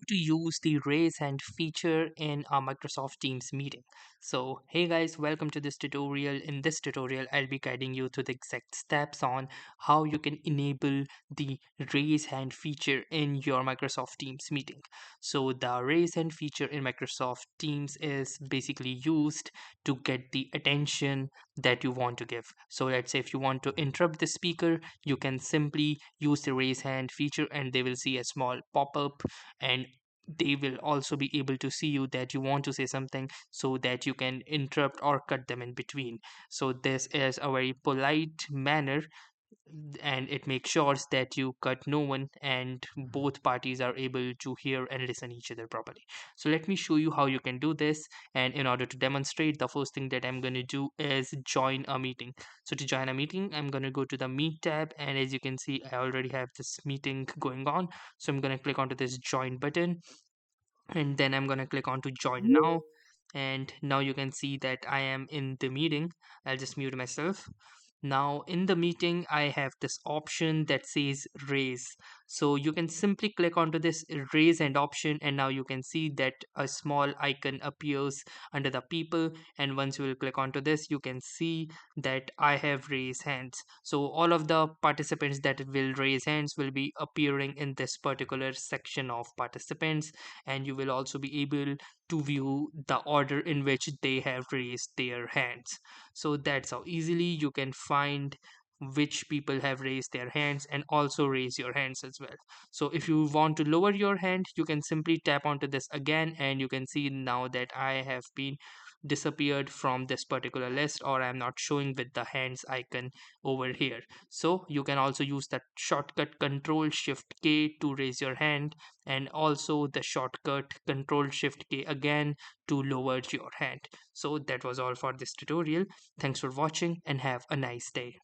to use the raise hand feature in our Microsoft Teams meeting. So, hey guys, welcome to this tutorial. In this tutorial, I'll be guiding you through the exact steps on how you can enable the raise hand feature in your Microsoft Teams meeting. So, the raise hand feature in Microsoft Teams is basically used to get the attention that you want to give. So, let's say if you want to interrupt the speaker, you can simply use the raise hand feature and they will see a small pop-up, and they will also be able to see you that you want to say something so that you can interrupt or cut them in between. So this is a very polite manner, and it makes sure that you cut no one and both parties are able to hear and listen each other properly. So let me show you how you can do this. And in order to demonstrate, the first thing that I'm going to do is join a meeting. So to join a meeting, I'm going to go to the meet tab, and as you can see, I already have this meeting going on. So I'm going to click onto this join button, and then I'm going to click on to join now. And now you can see that I am in the meeting. I'll just mute myself. Now in the meeting, I have this option that says raise. So you can simply click onto this raise hand option, and now you can see that a small icon appears under the people. And once you will click onto this, you can see that I have raised hands. So all of the participants that will raise hands will be appearing in this particular section of participants, and you will also be able to view the order in which they have raised their hands. So that's how easily you can find which people have raised their hands and also raise your hands as well. So if you want to lower your hand, you can simply tap onto this again, and you can see now that I have been disappeared from this particular list, or I'm not showing with the hands icon over here. So you can also use that shortcut Ctrl Shift K to raise your hand, and also the shortcut Ctrl Shift K again to lower your hand. So that was all for this tutorial. Thanks for watching and have a nice day.